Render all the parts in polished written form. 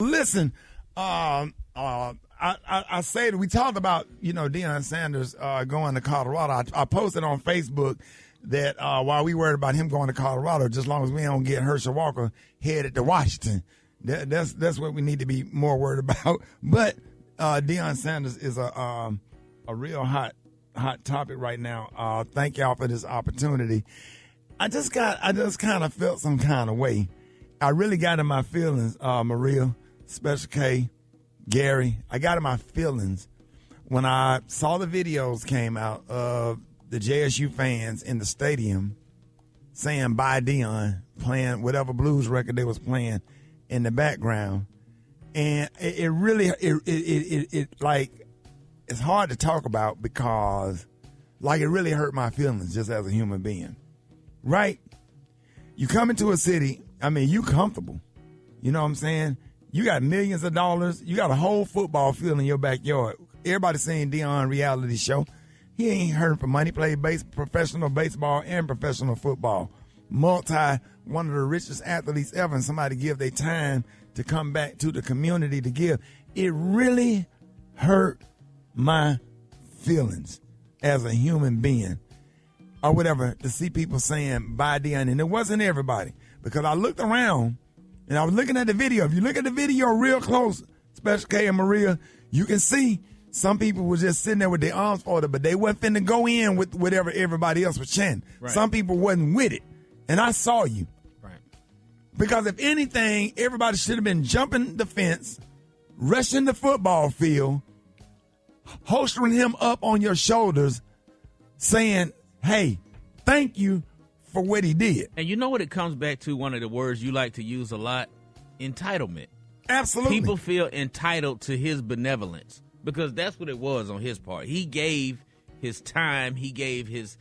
Listen, I say that we talked about, Deion Sanders going to Colorado. I posted on Facebook that while we worried about him going to Colorado, just as long as we don't get Herschel Walker headed to Washington, that's what we need to be more worried about. But Deion Sanders is a real hot topic right now. Thank y'all for this opportunity. I just kind of felt some kind of way. I really got in my feelings, Maria, Special K, Gary. I got in my feelings when I saw the videos came out of the JSU fans in the stadium saying "Bye Deion," playing whatever blues record they was playing in the background, and it really it's hard to talk about because it really hurt my feelings just as a human being. Right? You come into a city, you comfortable. You know what I'm saying? You got millions of dollars. You got a whole football field in your backyard. Everybody saying Deion reality show. He ain't hurting for money. Played professional baseball and professional football. One of the richest athletes ever, and somebody give their time to come back to the community to give. It really hurt my feelings as a human being or whatever to see people saying "Bye Deion," and it wasn't everybody, because I looked around and I was looking at the video. If you look at the video real close, Special K and Maria, you can see some people were just sitting there with their arms folded, but they wasn't finna go in with whatever everybody else was chanting. Right. Some people wasn't with it, and I saw you. Right. Because if anything, everybody should have been jumping the fence, rushing the football field, holstering him up on your shoulders, saying, "Hey, thank you for what he did." And you know what it comes back to, one of the words you like to use a lot? Entitlement. Absolutely. People feel entitled to his benevolence because that's what it was on his part. He gave his time. He gave his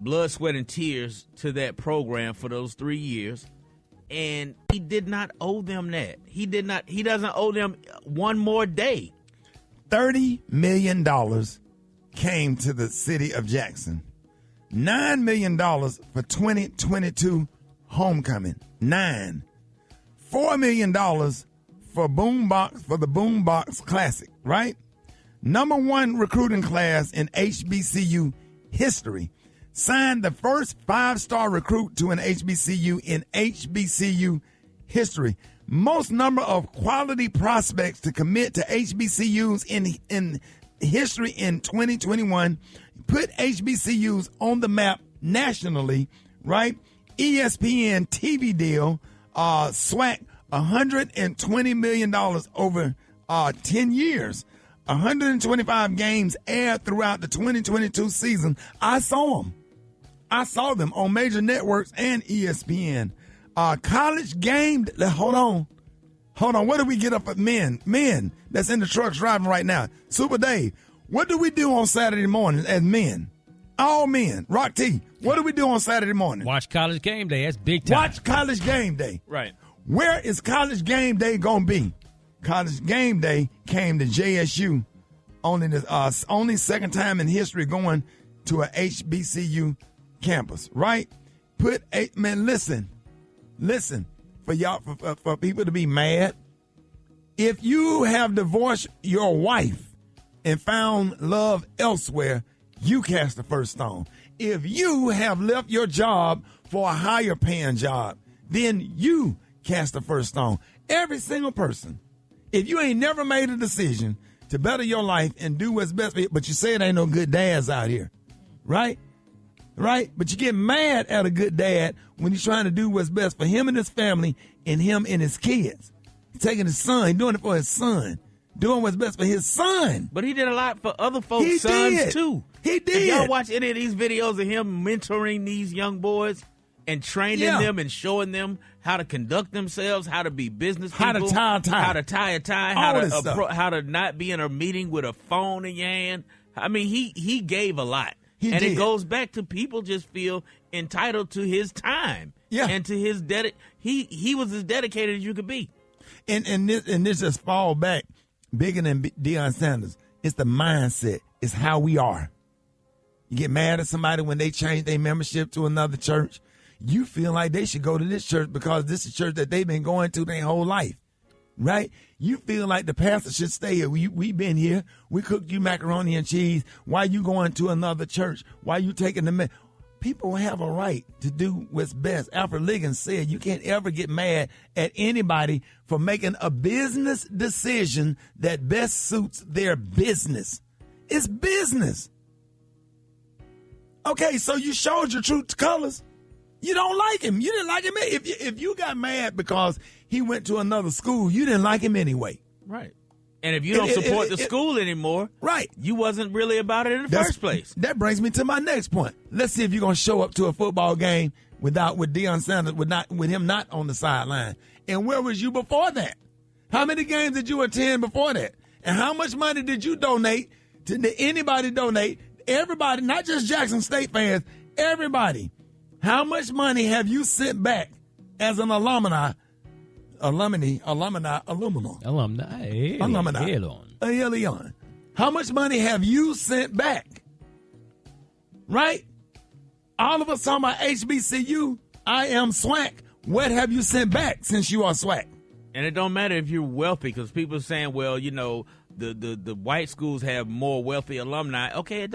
blood, sweat, and tears to that program for those 3 years, and he did not owe them that. He doesn't owe them one more day. $30 million came to the city of Jackson. $9 million for 2022 homecoming. $4 million for the Boombox Classic, right? Number one recruiting class in HBCU history. Signed the first 5-star recruit to an HBCU in HBCU history. Most number of quality prospects to commit to HBCUs in history in 2021. Put HBCUs on the map nationally, right? ESPN TV deal, SWAC, $120 million over 10 years. 125 games aired throughout the 2022 season. I saw them on major networks and ESPN. College game. Hold on. What do we get up at men that's in the trucks driving right now? Super Dave, what do we do on Saturday morning as men? All men. Rock T, what do we do on Saturday morning? Watch College Game Day. That's big time. Watch College Game Day. Right. Where is College Game Day going to be? College Game Day came to JSU. Only second time in history going to a HBCU campus, right? Listen, for y'all, for people to be mad. If you have divorced your wife and found love elsewhere, you cast the first stone. If you have left your job for a higher paying job, then you cast the first stone. Every single person. If you ain't never made a decision to better your life and do what's best for you, but you say it ain't no good dads out here, right? Right? But you get mad at a good dad when he's trying to do what's best for him and his family and him and his kids. He's taking his son, doing it for his son, doing what's best for his son. But he did a lot for other folks' sons, too. He did. If y'all watch any of these videos of him mentoring these young boys and training them and showing them how to conduct themselves, how to be business people, how to tie a tie, how to tie a tie, how to not be in a meeting with a phone in your hand. I mean, he gave a lot. It goes back to people just feel entitled to his time and to his he was as dedicated as you could be. And this just fall back bigger than Deion Sanders. It's the mindset. It's how we are. You get mad at somebody when they change their membership to another church. You feel like they should go to this church because this is a church that they've been going to their whole life. right? You feel like the pastor should stay here. We been here. We cooked you macaroni and cheese. Why you going to another church? Why you taking the People have a right to do what's best. Alfred Liggins said you can't ever get mad at anybody for making a business decision that best suits their business. It's business. Okay, so you showed your true colors. You don't like him. You didn't like him. If you got mad because he went to another school, you didn't like him anyway. Right. And if you don't support the school anymore, right, you wasn't really about it in the first place. That brings me to my next point. Let's see if you're going to show up to a football game with Deion Sanders, with him not on the sideline. And where was you before that? How many games did you attend before that? And how much money did you donate? Did anybody donate? Everybody, not just Jackson State fans, everybody. How much money have you sent back as an alumni? How much money have you sent back? Right? All of us talking about HBCU. I am SWAC. What have you sent back since you are SWAC? And it don't matter if you're wealthy, because people are saying, well, you know, the white schools have more wealthy alumni. Okay,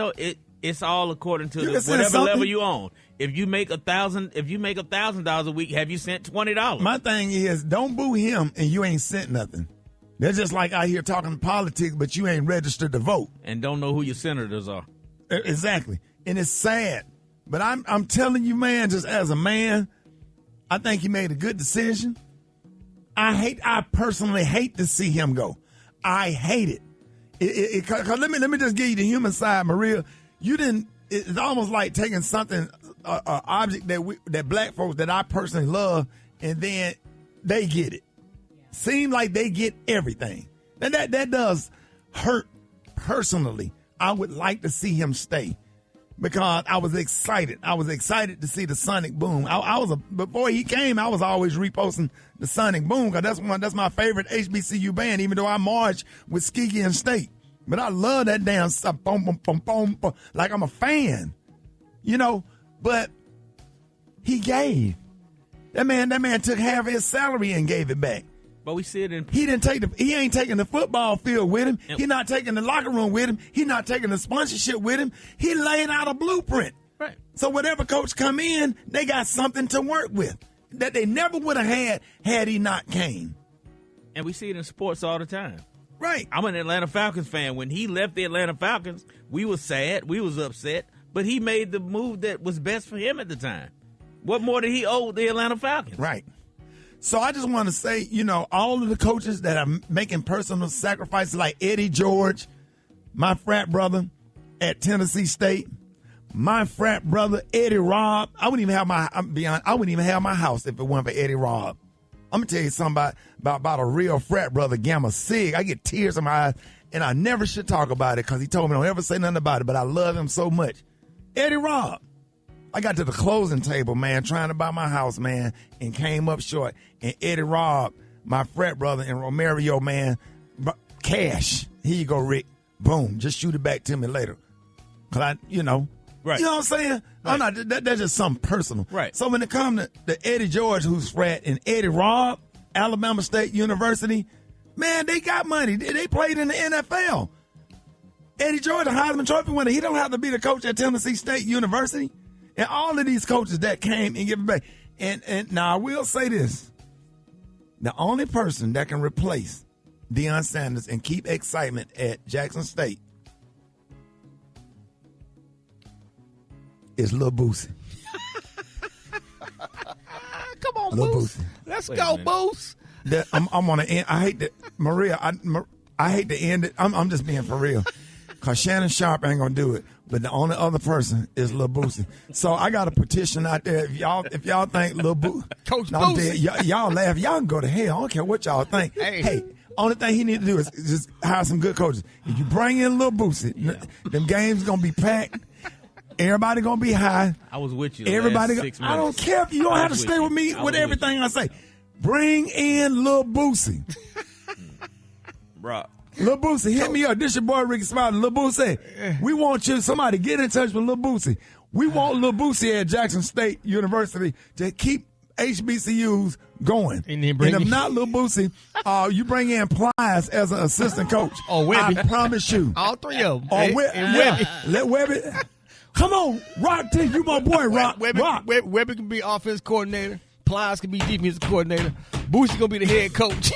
it's all according to whatever level you on. If you make $1,000 a week, have you sent $20? My thing is, don't boo him and you ain't sent nothing. They're just like out here talking politics, but you ain't registered to vote and don't know who your senators are. Exactly, and it's sad. But I'm telling you, man, just as a man, I think he made a good decision. I personally hate to see him go. I hate it. Cause let me just give you the human side, Maria. You didn't. It's almost like taking something, an object that black folks that I personally love, and then they get it. Seem like they get everything. And that does hurt personally. I would like to see him stay because I was excited. I was excited to see the Sonic Boom. Before he came, I was always reposting the Sonic Boom because that's my favorite HBCU band, even though I march with Skeegee and State. But I love that damn stuff, boom, boom, boom, boom, boom, like I'm a fan, you know. But he gave. That man took half his salary and gave it back. But we see it in. He ain't taking the football field with him. He not taking the locker room with him. He not taking the sponsorship with him. He laying out a blueprint. Right. So whatever coach come in, they got something to work with that they never would have had he not came. And we see it in sports all the time. Right. I'm an Atlanta Falcons fan. When he left the Atlanta Falcons, we was sad. We was upset. But he made the move that was best for him at the time. What more did he owe the Atlanta Falcons? Right. So I just want to say, you know, all of the coaches that are making personal sacrifices like Eddie George, my frat brother at Tennessee State, my frat brother Eddie Robb. I wouldn't even have my house if it weren't for Eddie Robb. I'm going to tell you something about a real frat brother, Gamma Sig. I get tears in my eyes, and I never should talk about it because he told me don't ever say nothing about it, but I love him so much. Eddie Robb. I got to the closing table, man, trying to buy my house, man, and came up short. And Eddie Robb, my frat brother, and Romario, man, cash. Here you go, Rick. Boom. Just shoot it back to me later. Because Right. You know what I'm saying? Right. That's just something personal. Right. So when it comes to Eddie George, who's frat, and Eddie Robb, Alabama State University, man, they got money. They played in the NFL. Eddie George, a Heisman Trophy winner, he don't have to be the coach at Tennessee State University. And all of these coaches that came and give it back. And now I will say this. The only person that can replace Deion Sanders and keep excitement at Jackson State is Lil Boosie. Come on, Lil Boosie. Boosie. Let's go, Boosie. I'm on to end. I hate that, Maria. I hate to end it. I'm just being for real. Because Shannon Sharp ain't going to do it. But the only other person is Lil Boosie. So I got a petition out there. If y'all think Lil Boosie. Coach Boosie. Y'all laugh. Y'all can go to hell. I don't care what y'all think. Hey, only thing he need to do is just hire some good coaches. If you bring in Lil Boosie, them games going to be packed. Everybody going to be high. I was with you. Everybody. 6 minutes. I don't care if you don't have to stay with me with everything I say. Bring in Lil Boosie. Bro. Lil Boosie, hit me up. This your boy Rickey Smiley. Lil Boosie, we want you. Somebody get in touch with Lil Boosie. We want Lil Boosie at Jackson State University to keep HBCUs going. And then bring if in- not Lil Boosie, you bring in Plies as an assistant coach. Or Webby. I promise you. All three of them. Or Webby. Let Webby. Come on, Rock T, you my boy, Rock. Webby can be offense coordinator. Plies can be defensive coordinator. Boosie gonna be the head coach.